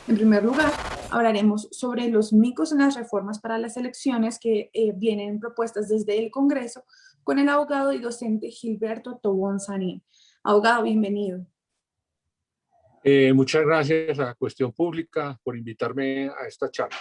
En primer lugar, hablaremos sobre los micos en las reformas para las elecciones que vienen propuestas desde el Congreso con el abogado y docente Gilberto Tobón Sanín. Abogado, bienvenido. Muchas gracias a Cuestión Pública por invitarme a esta charla.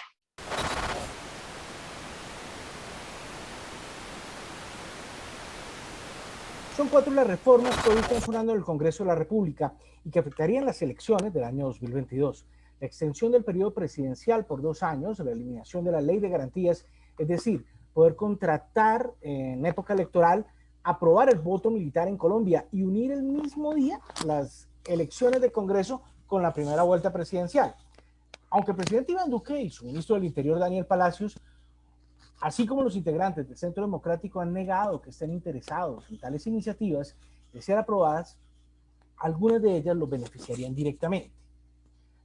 Son 4 las reformas que hoy están sonando en el Congreso de la República y que afectarían las elecciones del año 2022. La extensión del periodo presidencial por 2 años, la eliminación de la ley de garantías, es decir, poder contratar en época electoral, aprobar el voto militar en Colombia y unir el mismo día las elecciones de Congreso con la primera vuelta presidencial. Aunque el presidente Iván Duque y su ministro del Interior, Daniel Palacios, así como los integrantes del Centro Democrático han negado que estén interesados en tales iniciativas, de ser aprobadas, algunas de ellas los beneficiarían directamente.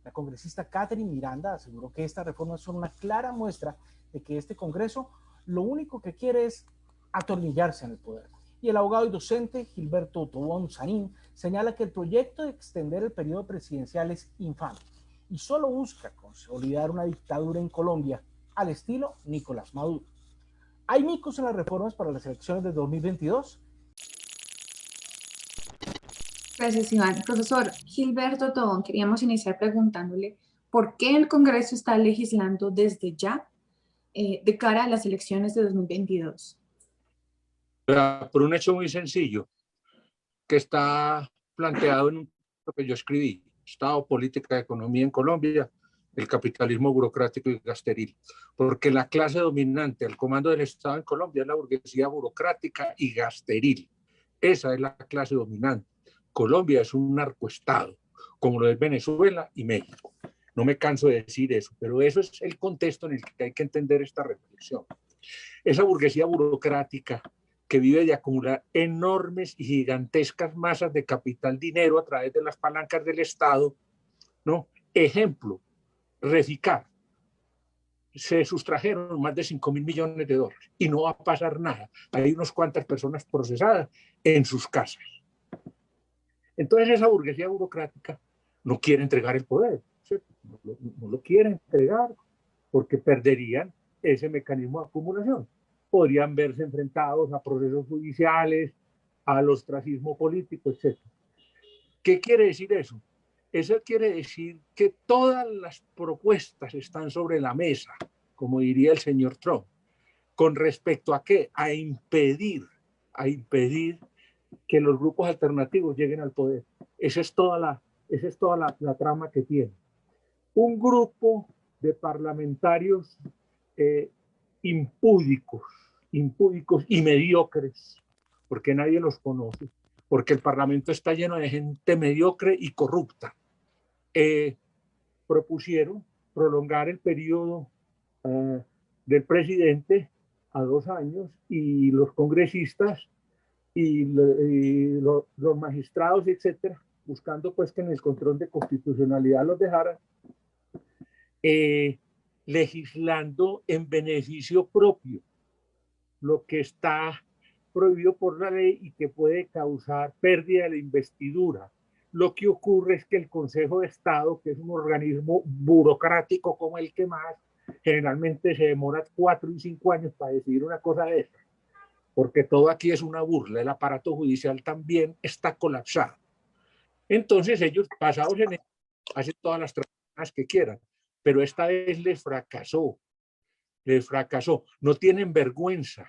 La congresista Catherine Miranda aseguró que estas reformas son una clara muestra de que este Congreso lo único que quiere es atornillarse en el poder. Y el abogado y docente Gilberto Tobón Sanín señala que el proyecto de extender el periodo presidencial es infame y solo busca consolidar una dictadura en Colombia al estilo Nicolás Maduro. ¿Hay micos en las reformas para las elecciones de 2022? Gracias, Iván. Profesor Gilberto Tobón, queríamos iniciar preguntándole por qué el Congreso está legislando desde ya de cara a las elecciones de 2022. Por un hecho muy sencillo, que está planteado en un libro que yo escribí, Estado, Política y Economía en Colombia, el capitalismo burocrático y gasteril. Porque la clase dominante al comando del Estado en Colombia es la burguesía burocrática y gasteril. Esa es la clase dominante. Colombia es un narcoestado, como lo es Venezuela y México. No me canso de decir eso, pero eso es el contexto en el que hay que entender esta reflexión. Esa burguesía burocrática que vive de acumular enormes y gigantescas masas de capital dinero a través de las palancas del Estado, ¿no? Ejemplo, Reficar. Se sustrajeron más de $5.000 millones y no va a pasar nada. Hay unas cuantas personas procesadas en sus casas. Entonces esa burguesía burocrática no quiere entregar el poder, ¿cierto? No lo quiere entregar porque perderían ese mecanismo de acumulación. Podrían verse enfrentados a procesos judiciales, al ostracismo político, etc. ¿Qué quiere decir eso? Eso quiere decir que todas las propuestas están sobre la mesa, como diría el señor Trump, con respecto a qué, a impedir que los grupos alternativos lleguen al poder. Esa es toda la trama que tiene. Un grupo de parlamentarios impúdicos y mediocres, porque nadie los conoce, porque el Parlamento está lleno de gente mediocre y corrupta, propusieron prolongar el periodo del presidente a 2 años y los congresistas y los magistrados, etcétera, buscando pues que en el control de constitucionalidad los dejaran, legislando en beneficio propio, lo que está prohibido por la ley y que puede causar pérdida de la investidura. Lo que ocurre es que el Consejo de Estado, que es un organismo burocrático como el que más, generalmente se demora 4 y 5 años para decidir una cosa de esta, porque todo aquí es una burla. El aparato judicial también está colapsado. Entonces ellos, basados en eso, hacen todas las trabajas que quieran, pero esta vez les fracasó. No tienen vergüenza.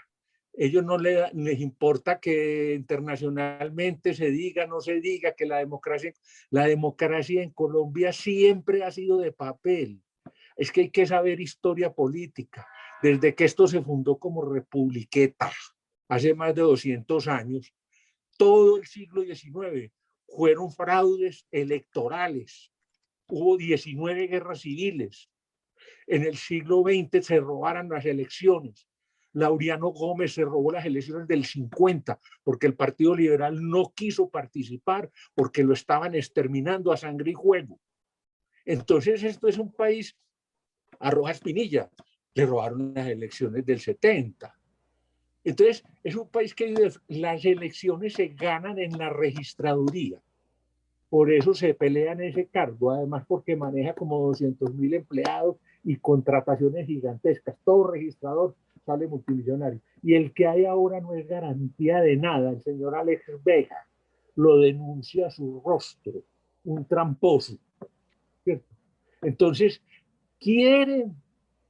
Ellos no les importa que internacionalmente se diga, no se diga, que la democracia en Colombia siempre ha sido de papel. Es que hay que saber historia política. Desde que esto se fundó como republiqueta, hace más de 200 años, todo el siglo XIX fueron fraudes electorales. Hubo 19 guerras civiles. En el siglo XX se robaron las elecciones. Laureano Gómez se robó las elecciones del 50 porque el Partido Liberal no quiso participar porque lo estaban exterminando a sangre y fuego. Entonces esto es un país, a Rojas Pinilla le robaron las elecciones del 70. Entonces es un país que las elecciones se ganan en la registraduría. Por eso se pelea en ese cargo, además porque maneja como 200.000 empleados y contrataciones gigantescas. Todo registrador sale multimillonario. Y el que hay ahora no es garantía de nada. El señor Alex Vega lo denuncia a su rostro, un tramposo, ¿cierto? Entonces,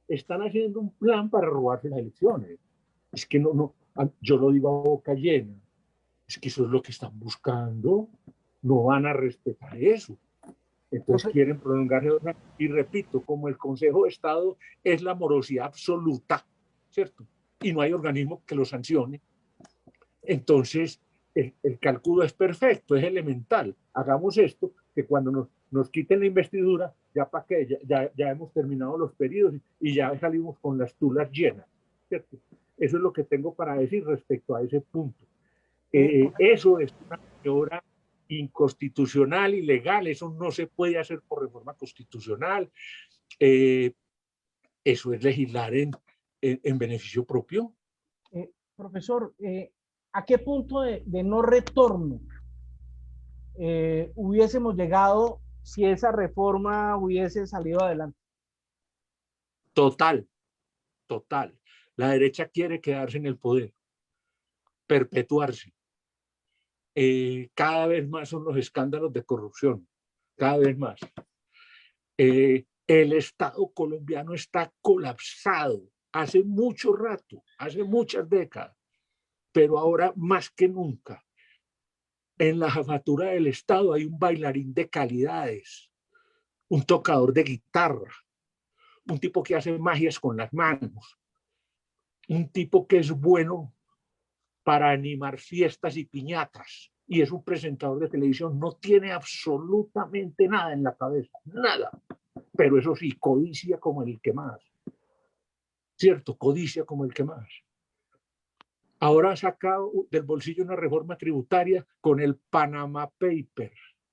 están haciendo un plan para robarse las elecciones. Es que yo lo digo a boca llena. Es que eso es lo que están buscando. No van a respetar eso. Entonces quieren prolongarse. Y repito, como el Consejo de Estado es la morosidad absoluta, ¿cierto? Y no hay organismo que lo sancione. Entonces, el cálculo es perfecto, es elemental. Hagamos esto, que cuando nos quiten la investidura, ya para qué, ya hemos terminado los periodos y ya salimos con las tulas llenas, ¿cierto? Eso es lo que tengo para decir respecto a ese punto. Eso es una maniobra inconstitucional, ilegal, eso no se puede hacer por reforma constitucional. Eso es legislar en beneficio propio. Profesor, ¿a qué punto de no retorno hubiésemos llegado si esa reforma hubiese salido adelante? Total. La derecha quiere quedarse en el poder, perpetuarse. Cada vez más son los escándalos de corrupción, cada vez más. El Estado colombiano está colapsado hace mucho rato, hace muchas décadas, pero ahora más que nunca. En la jefatura del Estado hay un bailarín de calidades, un tocador de guitarra, un tipo que hace magias con las manos, un tipo que es bueno para animar fiestas y piñatas, y es un presentador de televisión, no tiene absolutamente nada en la cabeza, nada, pero eso sí, codicia como el que más, ¿cierto? Codicia como el que más. Ahora ha sacado del bolsillo una reforma tributaria con el Panama Paper.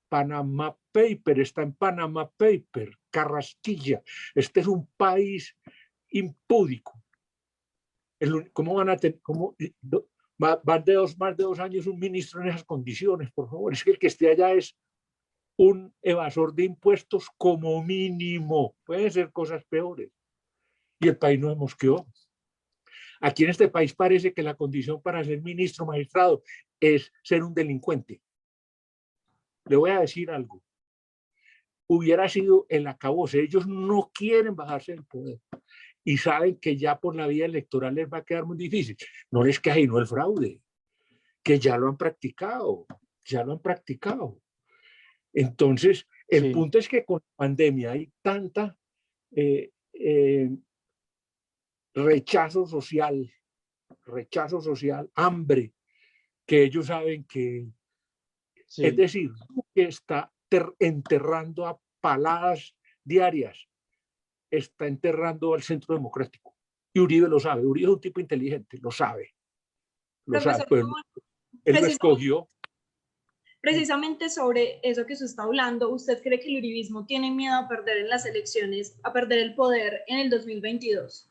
Panama Paper, está en Panama Paper, Carrasquilla. Este es un país impúdico. ¿Cómo van a tener, van más de 2 años un ministro en esas condiciones? Por favor, es que el que esté allá es un evasor de impuestos como mínimo. Pueden ser cosas peores. Y el país no mosqueó. Aquí en este país parece que la condición para ser ministro magistrado es ser un delincuente. Le voy a decir algo. Hubiera sido el acabose. Ellos no quieren bajarse del poder y saben que ya por la vía electoral les va a quedar muy difícil. No les queda no el fraude, que ya lo han practicado, Entonces, el punto es que con la pandemia hay tanta rechazo social, hambre, que ellos saben que, es decir, que está enterrando a paladas diarias, está enterrando al centro democrático. Y Uribe lo sabe, Uribe es un tipo inteligente, lo sabe. Pues, él lo escogió. Precisamente sobre eso que usted está hablando, ¿usted cree que el uribismo tiene miedo a perder en las elecciones, a perder el poder en el 2022?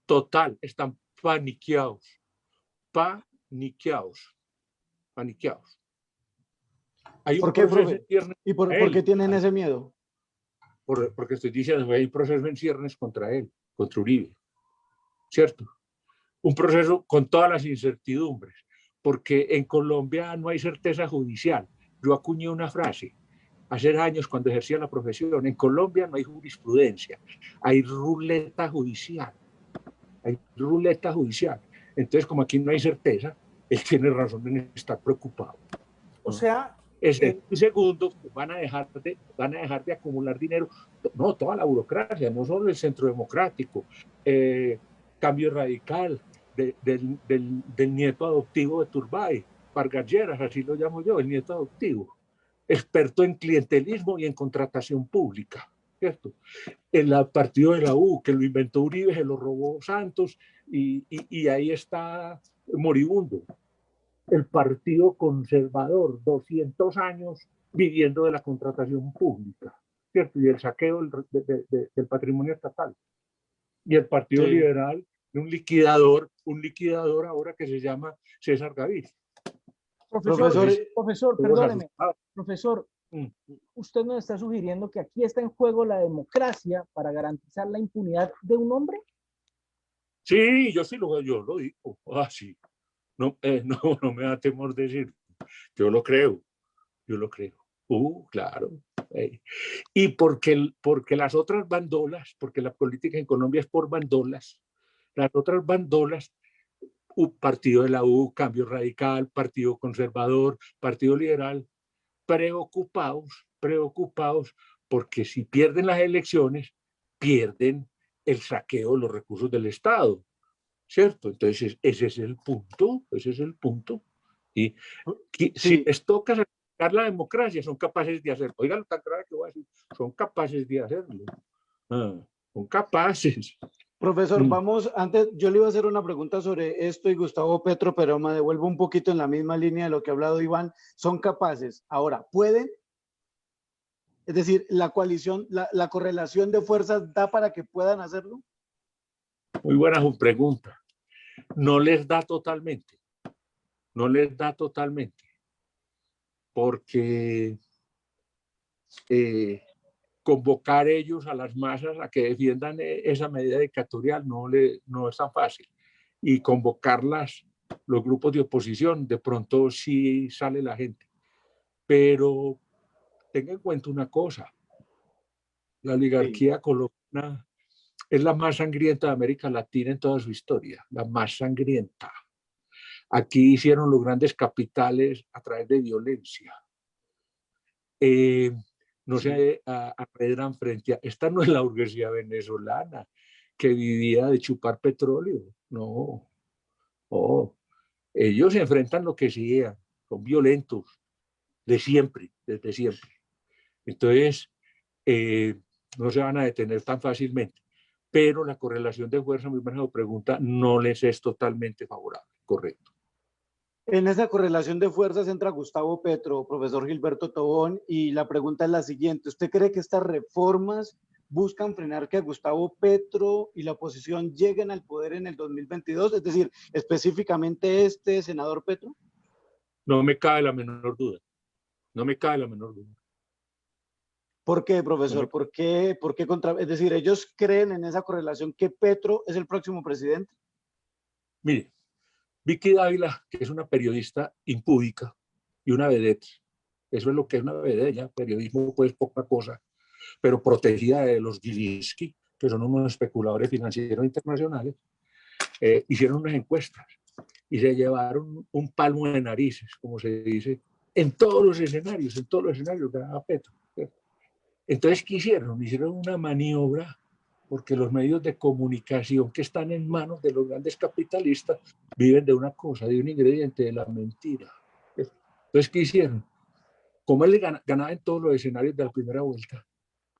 Total, están paniqueados. Hay ¿Por qué, profe? ¿Y por qué tienen ese miedo? Porque estoy diciendo que hay un proceso en ciernes contra él, contra Uribe, ¿cierto? Un proceso con todas las incertidumbres, porque en Colombia no hay certeza judicial. Yo acuñé una frase hace años cuando ejercía la profesión: en Colombia no hay jurisprudencia, hay ruleta judicial. Entonces, como aquí no hay certeza, él tiene razón en estar preocupado. O sea, y segundo, van a dejar de acumular dinero, no, toda la burocracia, no solo el Centro Democrático, Cambio Radical, del nieto adoptivo de Turbay, Vargas Lleras, así lo llamo yo, el nieto adoptivo, experto en clientelismo y en contratación pública, ¿cierto? El partido de la U, que lo inventó Uribe, se lo robó Santos, y ahí está moribundo. El Partido Conservador, 200 años viviendo de la contratación pública, ¿cierto? Y el saqueo del patrimonio estatal. Y el Partido Liberal, un liquidador ahora que se llama César Gaviria. Profesor, perdóneme. Profesor, ¿usted nos está sugiriendo que aquí está en juego la democracia para garantizar la impunidad de un hombre? Sí, yo lo digo. Ah, sí. No, no me da temor decir. Yo lo creo. Claro. Y porque las otras bandolas, porque la política en Colombia es por bandolas, las otras bandolas, Partido de la U, Cambio Radical, Partido Conservador, Partido Liberal, preocupados, porque si pierden las elecciones, pierden el saqueo de los recursos del Estado, ¿cierto? Entonces, ese es el punto. Y si les toca sacar la democracia, son capaces de hacerlo. Oigan lo tan grave que voy a decir, son capaces de hacerlo. Son capaces. Profesor, vamos, antes yo le iba a hacer una pregunta sobre esto y Gustavo Petro, pero me devuelvo un poquito en la misma línea de lo que ha hablado Iván. Son capaces. Ahora, ¿pueden? Es decir, la coalición, la correlación de fuerzas da para que puedan hacerlo. Muy buena su pregunta. No les da totalmente. Porque convocar ellos a las masas a que defiendan esa medida dictatorial no es tan fácil. Y convocarlas, los grupos de oposición, de pronto sí sale la gente. Pero tenga en cuenta una cosa, la oligarquía colombiana es la más sangrienta de América Latina en toda su historia, la más sangrienta. Aquí hicieron los grandes capitales a través de violencia. No se arredran frente a... Esta no es la burguesía venezolana que vivía de chupar petróleo. No. Ellos se enfrentan lo que sea, son violentos, desde siempre. Entonces, no se van a detener tan fácilmente. Pero la correlación de fuerza, muy buena pregunta, no les es totalmente favorable, correcto. En esa correlación de fuerzas entra Gustavo Petro, profesor Gilberto Tobón, y la pregunta es la siguiente. ¿Usted cree que estas reformas buscan frenar que Gustavo Petro y la oposición lleguen al poder en el 2022? Es decir, específicamente senador Petro. No me cabe la menor duda. ¿Por qué, profesor? ¿Por qué es decir, ellos creen en esa correlación que Petro es el próximo presidente? Mire, Vicky Dávila, que es una periodista impúdica y una vedette, eso es lo que es una vedette, ya periodismo pues poca cosa, pero protegida de los Gilinski, que son unos especuladores financieros internacionales, hicieron unas encuestas y se llevaron un palmo de narices, como se dice, en todos los escenarios ganaba Petro. Entonces, ¿qué hicieron? Hicieron una maniobra porque los medios de comunicación que están en manos de los grandes capitalistas viven de una cosa, de un ingrediente, de la mentira. Entonces, ¿qué hicieron? Como él ganaba en todos los escenarios de la primera vuelta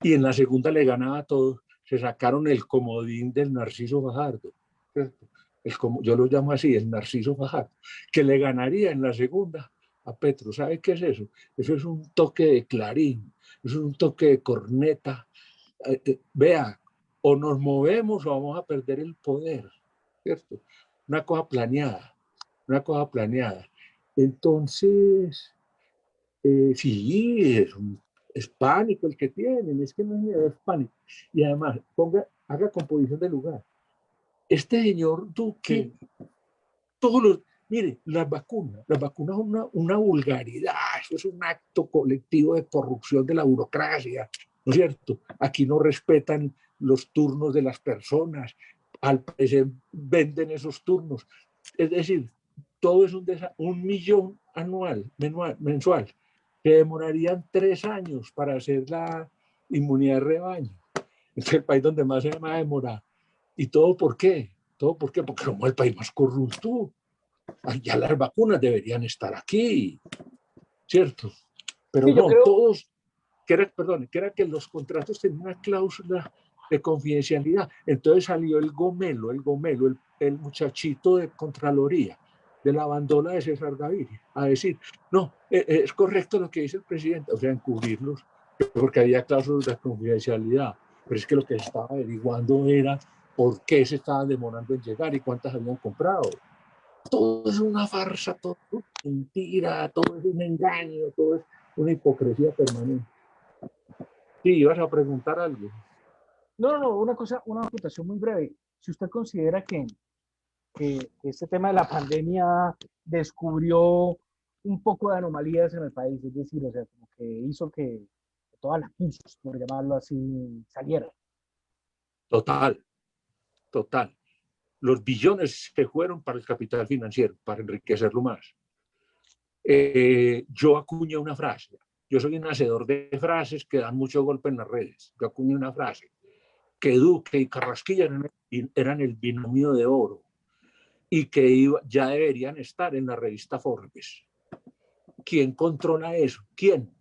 y en la segunda le ganaba a todos, se sacaron el comodín del Narciso Fajardo. Yo lo llamo así, el Narciso Fajardo, que le ganaría en la segunda a Petro. ¿Sabe qué es eso? Eso es un toque de clarín, eso es un toque de corneta. Vea, o nos movemos o vamos a perder el poder, ¿cierto? Una cosa planeada. Entonces, sí, es pánico el que tienen, es que no es miedo, es pánico. Y además, haga composición de lugar. Este señor Duque, mire, las vacunas son una vulgaridad, eso es un acto colectivo de corrupción de la burocracia, ¿no es cierto? Aquí no respetan los turnos de las personas, al parecer venden esos turnos. Es decir, todo es un millón mensual, que demorarían 3 años para hacer la inmunidad de rebaño. Es el país donde más se va a demorar. ¿Y todo por qué? Porque somos el país más corrupto. Ya las vacunas deberían estar aquí, ¿cierto? Pero sí, no, todos, que era que los contratos tenían una cláusula de confidencialidad. Entonces salió el Gomelo, el muchachito de Contraloría, de la bandola de César Gaviria, a decir, no, es correcto lo que dice el presidente, o sea, encubrirlos, porque había cláusulas de confidencialidad. Pero es que lo que se estaba averiguando era por qué se estaban demorando en llegar y cuántas habían comprado. todo es una farsa, todo es mentira, todo es un engaño, todo es una hipocresía permanente. Sí, ibas a preguntar algo. No, una acotación muy breve. Si usted considera que este tema de la pandemia descubrió un poco de anomalías en el país, es decir, o sea, como que hizo que todas las pistas, por llamarlo así, salieran. Total, total. Los billones se fueron para el capital financiero, para enriquecerlo más. Yo acuñé una frase. Yo soy un hacedor de frases que dan mucho golpe en las redes. Yo acuñé una frase. Que Duque y Carrasquilla eran el binomio de oro y que ya deberían estar en la revista Forbes. ¿Quién controla eso? ¿Quién?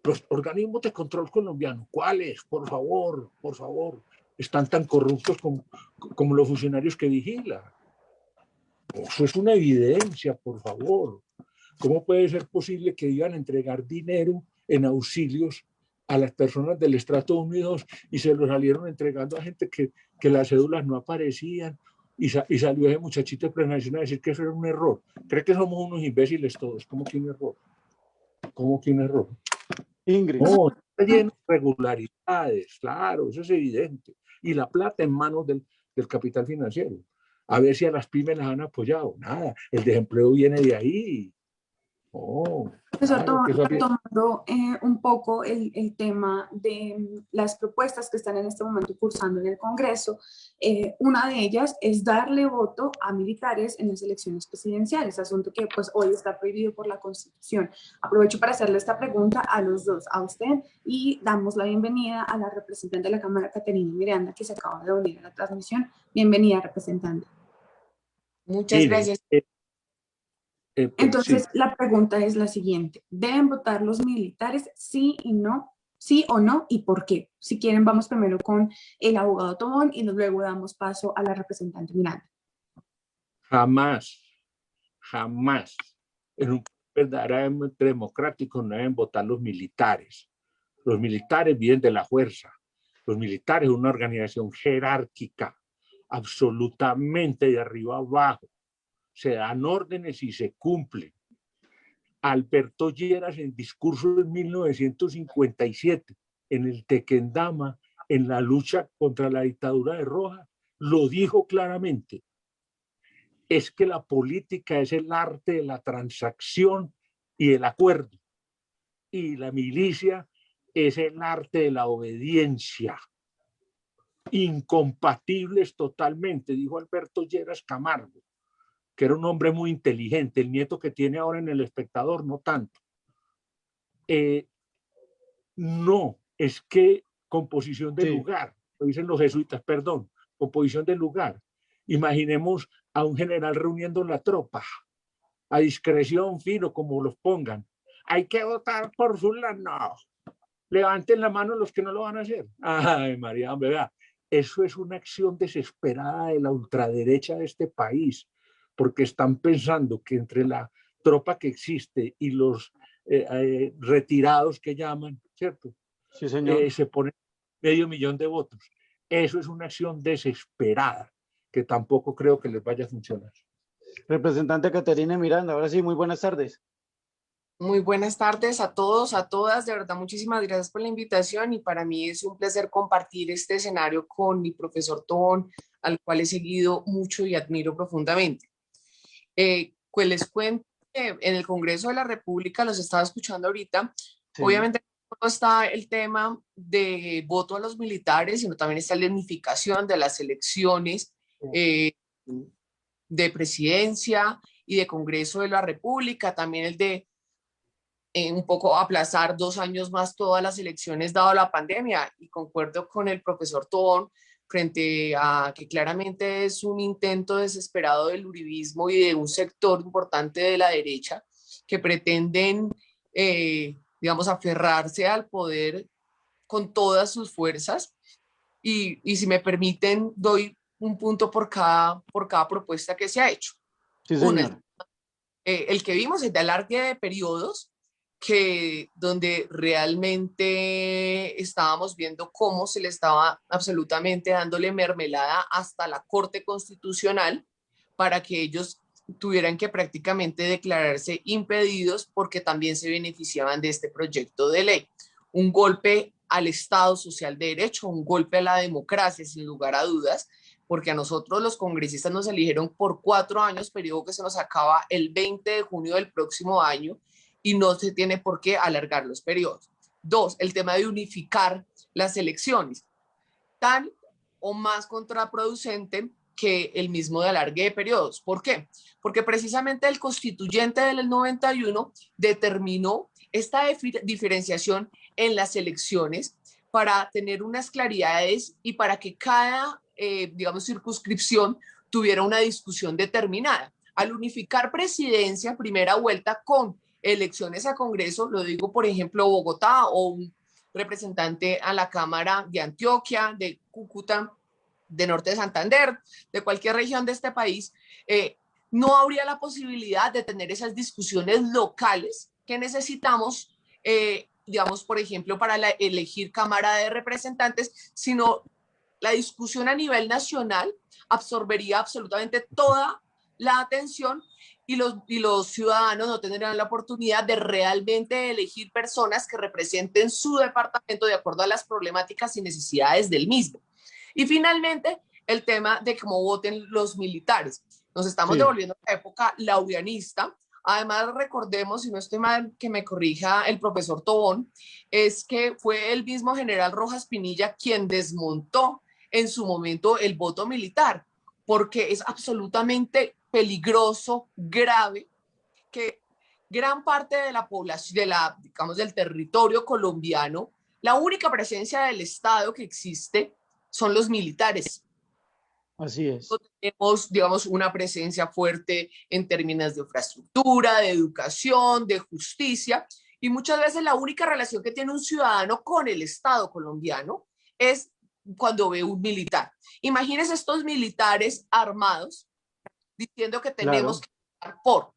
Los organismos de control colombianos. ¿Cuáles? Por favor, por favor. Están tan corruptos como los funcionarios que vigilan. Eso es una evidencia, por favor. ¿Cómo puede ser posible que iban a entregar dinero en auxilios a las personas del estrato 1 y 2 y se lo salieron entregando a gente que las cédulas no aparecían y salió ese muchachito de Planación a decir que eso era un error? ¿Cree que somos unos imbéciles todos? ¿Cómo que un error? ¿Cómo que un error? Ingrid. No, está lleno de irregularidades, claro, eso es evidente. Y la plata en manos del capital financiero. A ver si a las pymes las han apoyado. Nada, el desempleo viene de ahí. Oh, Profesor, claro, tomando un poco el tema de las propuestas que están en este momento cursando en el Congreso, una de ellas es darle voto a militares en las elecciones presidenciales, asunto que pues hoy está prohibido por la Constitución. Aprovecho para hacerle esta pregunta a los dos, a usted, y damos la bienvenida a la representante de la Cámara, Caterina Miranda, que se acaba de unir a la transmisión. Bienvenida, representante. Muchas gracias. Entonces, sí. la pregunta es la siguiente. ¿Deben votar los militares sí y no? ¿Sí o no? ¿Y por qué? Si quieren, vamos primero con el abogado Tobón y luego damos paso a la representante Miranda. Jamás, jamás en un verdaderamente democrático no deben votar los militares. Los militares viven de la fuerza. Los militares son una organización jerárquica, absolutamente de arriba abajo. Se dan órdenes y se cumplen. Alberto Lleras, en discurso de 1957, en el Tequendama, en la lucha contra la dictadura de Rojas, lo dijo claramente. Es que la política es el arte de la transacción y el acuerdo. Y la milicia es el arte de la obediencia. Incompatibles totalmente, dijo Alberto Lleras Camargo, que era un hombre muy inteligente, el nieto que tiene ahora en El Espectador, no tanto. No, es que composición de lugar, lo dicen los jesuitas, perdón, composición de lugar. Imaginemos a un general reuniendo la tropa, a discreción, fino, como los pongan. Hay que votar por fulano. No. Levanten la mano los que no lo van a hacer. Ay, María, vea, eso es una acción desesperada de la ultraderecha de este país, porque están pensando que entre la tropa que existe y los retirados que llaman, ¿cierto? Sí, señor. Se pone 500,000 de votos. Eso es una acción desesperada que tampoco creo que les vaya a funcionar. Representante Caterina Miranda, ahora sí, muy buenas tardes. Muy buenas tardes a todos, a todas. De verdad, muchísimas gracias por la invitación y para mí es un placer compartir este escenario con mi profesor Tobón, al cual he seguido mucho y admiro profundamente. Pues les cuento que en el Congreso de la República, los estaba escuchando ahorita, sí. Obviamente no está el tema de voto a los militares, sino también está la unificación de las elecciones de presidencia y de Congreso de la República, también el de un poco aplazar 2 años más todas las elecciones dado la pandemia, y concuerdo con el profesor Tobón frente a que claramente es un intento desesperado del uribismo y de un sector importante de la derecha que pretenden, digamos, aferrarse al poder con todas sus fuerzas. Y si me permiten, doy un punto por cada propuesta que se ha hecho. Sí, señor. El que vimos es de alargue de periodos, donde realmente estábamos viendo cómo se le estaba absolutamente dándole mermelada hasta la Corte Constitucional para que ellos tuvieran que prácticamente declararse impedidos porque también se beneficiaban de este proyecto de ley. Un golpe al Estado Social de Derecho, un golpe a la democracia, sin lugar a dudas, porque a nosotros los congresistas nos eligieron por 4 años, periodo que se nos acaba el 20 de junio del próximo año, y no se tiene por qué alargar los periodos. 2, el tema de unificar las elecciones, tan o más contraproducente que el mismo de alargue de periodos. ¿Por qué? Porque precisamente el constituyente del 91 determinó esta diferenciación en las elecciones para tener unas claridades y para que cada, digamos, circunscripción tuviera una discusión determinada. Al unificar presidencia, primera vuelta con elecciones a Congreso, lo digo por ejemplo Bogotá o un representante a la Cámara de Antioquia, de Cúcuta, de Norte de Santander, de cualquier región de este país, no habría la posibilidad de tener esas discusiones locales que necesitamos, digamos, por ejemplo, para elegir Cámara de Representantes, sino la discusión a nivel nacional absorbería absolutamente toda la atención y los ciudadanos no tendrían la oportunidad de realmente elegir personas que representen su departamento de acuerdo a las problemáticas y necesidades del mismo. Y finalmente, el tema de cómo voten los militares. Nos estamos devolviendo a la época laureanista. Además, recordemos, si no estoy mal, que me corrija el profesor Tobón, es que fue el mismo general Rojas Pinilla quien desmontó en su momento el voto militar, porque es absolutamente peligroso, grave, que gran parte de la población, digamos, del territorio colombiano, la única presencia del Estado que existe son los militares. Así es. Tenemos, digamos, una presencia fuerte en términos de infraestructura, de educación, de justicia, y muchas veces la única relación que tiene un ciudadano con el Estado colombiano es cuando ve un militar. Imagínense estos militares armados diciendo que tenemos que votar por.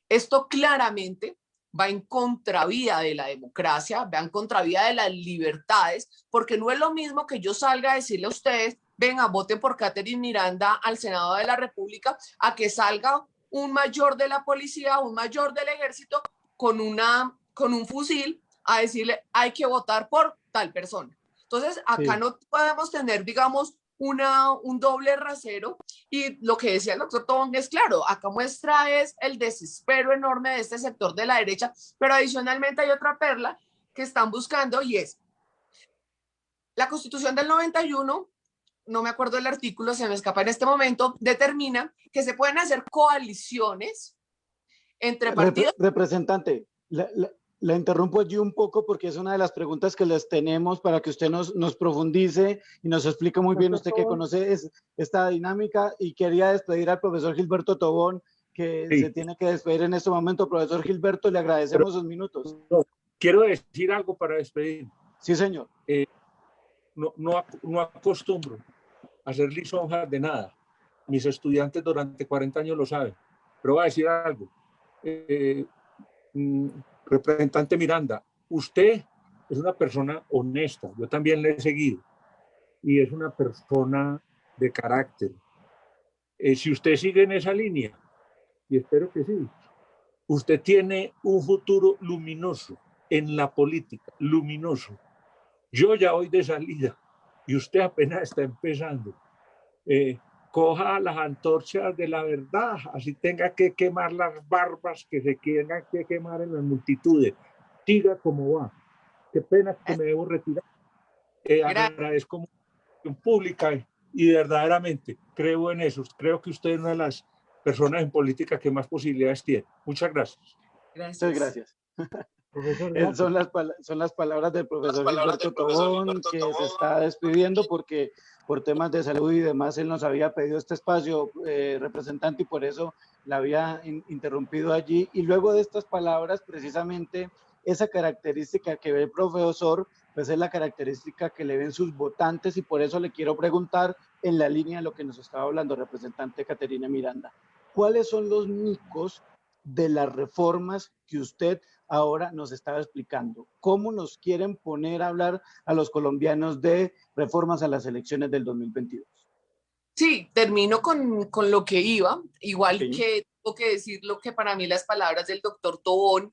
Esto claramente va en contravía de la democracia, va en contravía de las libertades, porque no es lo mismo que yo salga a decirle a ustedes, venga, voten por Catherine Miranda al Senado de la República, a que salga un mayor de la policía, un mayor del ejército con un fusil a decirle, hay que votar por tal persona. Entonces, acá no podemos tener, digamos, un doble rasero, y lo que decía el doctor Tobón es claro, acá muestra es el desespero enorme de este sector de la derecha, pero adicionalmente hay otra perla que están buscando, y es la Constitución del 91, no me acuerdo el artículo, se me escapa en este momento, determina que se pueden hacer coaliciones entre partidos. Representante, la interrumpo allí un poco porque es una de las preguntas que les tenemos para que usted nos profundice y nos explique muy bien, usted que conoce esta dinámica, y quería despedir al profesor Gilberto Tobón, que se tiene que despedir en este momento. Profesor Gilberto, le agradecemos sus minutos. Quiero decir algo para despedir. Sí, señor. No acostumbro a hacer lisonjas de nada. Mis estudiantes durante 40 años lo saben, pero voy a decir algo. Representante Miranda, usted es una persona honesta, yo también le he seguido, y es una persona de carácter. Si usted sigue en esa línea, y espero que sí, usted tiene un futuro luminoso en la política, luminoso. Yo ya voy de salida y usted apenas está empezando. Coja las antorchas de la verdad, así tenga que quemar las barbas que se tengan que quemar en las multitudes. Siga como va. Qué pena que me debo retirar. Agradezco mucho pública y verdaderamente creo en eso. Creo que usted es una de las personas en política que más posibilidades tiene. Muchas gracias. Muchas gracias. Profesor, son las palabras del profesor Gilberto Tobón, que se está despidiendo porque por temas de salud y demás él nos había pedido este espacio, representante, y por eso la había interrumpido allí. Y luego de estas palabras, precisamente esa característica que ve el profesor, pues es la característica que le ven sus votantes, y por eso le quiero preguntar, en la línea de lo que nos estaba hablando representante Catherine Miranda, ¿cuáles son los micos de las reformas que usted ahora nos estaba explicando? ¿Cómo nos quieren poner a hablar a los colombianos de reformas a las elecciones del 2022? Sí, termino con lo que iba, igual Sí. que tengo que decir lo que para mí las palabras del doctor Tobón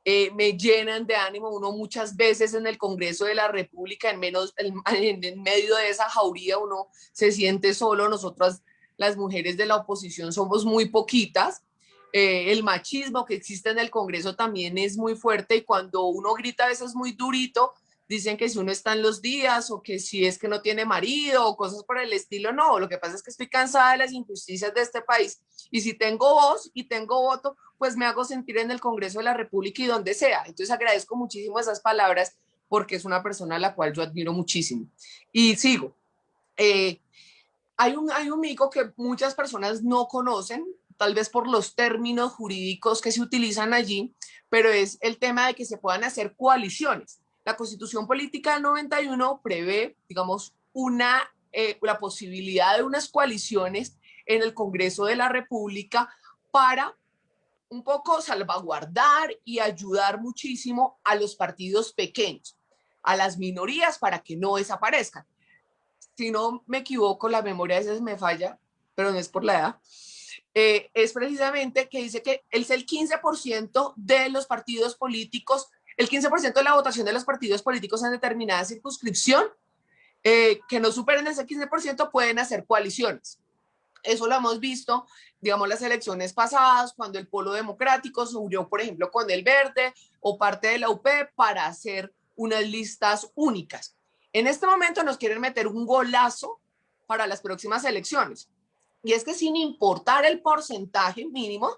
me llenan de ánimo. Uno muchas veces en el Congreso de la República, en medio de esa jauría, uno se siente solo. Nosotras, las mujeres de la oposición, somos muy poquitas. El machismo que existe en el Congreso también es muy fuerte y cuando uno grita a veces muy durito, dicen que si uno está en los días o que si es que no tiene marido o cosas por el estilo. No, lo que pasa es que estoy cansada de las injusticias de este país y si tengo voz y tengo voto, pues me hago sentir en el Congreso de la República y donde sea. Entonces agradezco muchísimo esas palabras porque es una persona a la cual yo admiro muchísimo. Y sigo. Eh, hay un mito que muchas personas no conocen, tal vez por los términos jurídicos que se utilizan allí, pero es el tema de que se puedan hacer coaliciones. La Constitución Política del 91 prevé, digamos, la posibilidad de unas coaliciones en el Congreso de la República para un poco salvaguardar y ayudar muchísimo a los partidos pequeños, a las minorías para que no desaparezcan. Si no me equivoco, la memoria a veces me falla, pero no es por la edad, es precisamente que dice que es el 15% de los partidos políticos, el 15% de la votación de los partidos políticos en determinada circunscripción, que no superen ese 15% pueden hacer coaliciones. Eso lo hemos visto, digamos, las elecciones pasadas, cuando el Polo Democrático se unió, por ejemplo, con el Verde o parte de la UP para hacer unas listas únicas. En este momento nos quieren meter un golazo para las próximas elecciones. Y es que sin importar el porcentaje mínimo,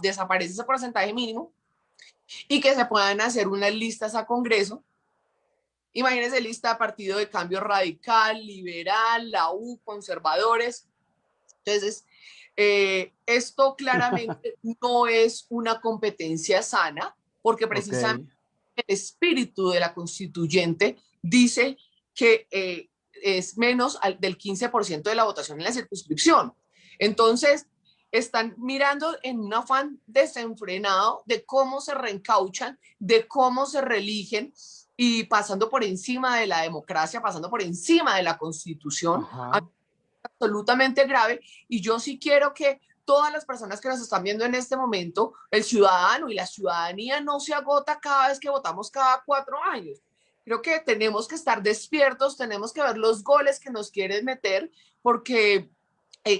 desaparece ese porcentaje mínimo y que se puedan hacer unas listas a Congreso. Imagínense lista Partido de Cambio Radical, Liberal, la U, conservadores. Entonces, esto claramente no es una competencia sana, porque precisamente el espíritu de la constituyente dice que es menos del 15% de la votación en la circunscripción. Entonces, están mirando en un afán desenfrenado de cómo se reencauchan, de cómo se reeligen y pasando por encima de la democracia, pasando por encima de la Constitución. Absolutamente grave, y yo sí quiero que todas las personas que nos están viendo en este momento, el ciudadano y la ciudadanía no se agota cada vez que votamos cada 4 años. Creo que tenemos que estar despiertos, tenemos que ver los goles que nos quieren meter, porque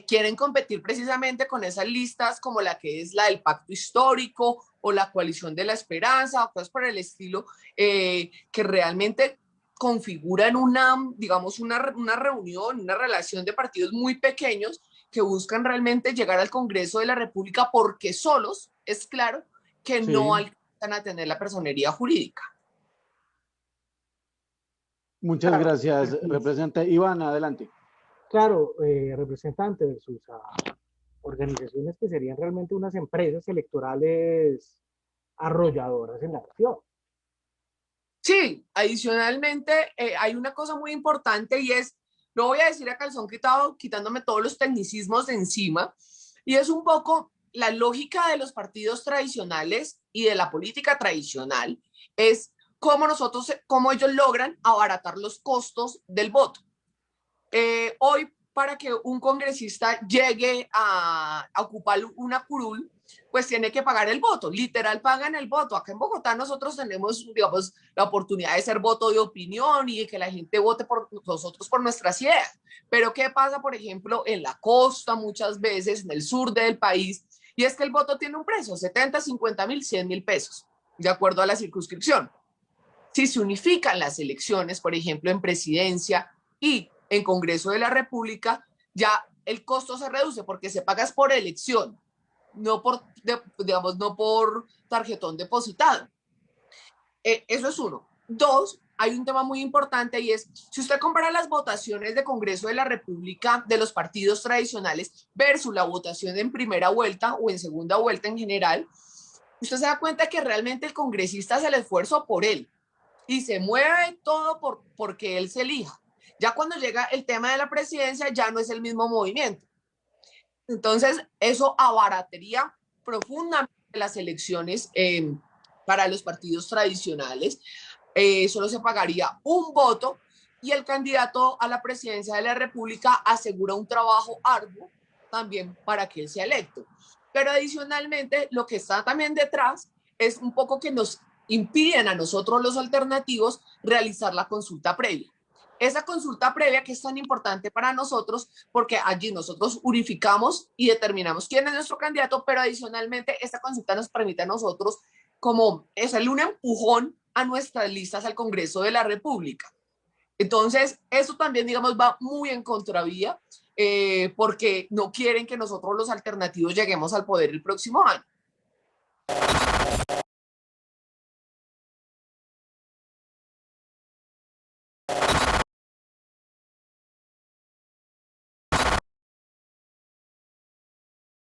quieren competir precisamente con esas listas como la que es la del Pacto Histórico o la Coalición de la Esperanza o cosas por el estilo, que realmente configuran digamos, una reunión, una relación de partidos muy pequeños que buscan realmente llegar al Congreso de la República porque solos, es claro, que no alcanzan a tener la personería jurídica. Muchas gracias, representante. Iván, adelante. Claro, representante de sus organizaciones que serían realmente unas empresas electorales arrolladoras en la región. Sí, adicionalmente hay una cosa muy importante y es, no voy a decir a calzón quitado, quitándome todos los tecnicismos de encima, y es un poco la lógica de los partidos tradicionales y de la política tradicional, es cómo ellos logran abaratar los costos del voto. Hoy, para que un congresista llegue a ocupar una curul, pues tiene que pagar el voto, literal pagan el voto. Acá en Bogotá nosotros tenemos, digamos, la oportunidad de ser voto de opinión y de que la gente vote por nosotros por nuestras ideas. Pero ¿qué pasa, por ejemplo, en la costa muchas veces, en el sur del país? Y es que el voto tiene un precio, 70, 50 mil, 100 mil pesos, de acuerdo a la circunscripción. Si se unifican las elecciones, por ejemplo, en presidencia y en Congreso de la República, ya el costo se reduce porque se paga por elección, no por, digamos, no por tarjetón depositado. Eso es uno. Dos, hay un tema muy importante y es, si usted compara las votaciones de Congreso de la República de los partidos tradicionales versus la votación en primera vuelta o en segunda vuelta en general, usted se da cuenta que realmente el congresista hace el esfuerzo por él y se mueve todo porque él se elija. Ya cuando llega el tema de la presidencia, ya no es el mismo movimiento. Entonces, eso abarataría profundamente las elecciones para los partidos tradicionales. Solo se pagaría un voto y el candidato a la presidencia de la República asegura un trabajo arduo también para que él sea electo. Pero adicionalmente, lo que está también detrás es un poco que nos impiden a nosotros los alternativos realizar la consulta previa. Esa consulta previa que es tan importante para nosotros porque allí nosotros unificamos y determinamos quién es nuestro candidato, pero adicionalmente esta consulta nos permite a nosotros como hacerle un empujón a nuestras listas al Congreso de la República. Entonces, eso también, digamos, va muy en contravía porque no quieren que nosotros los alternativos lleguemos al poder el próximo año.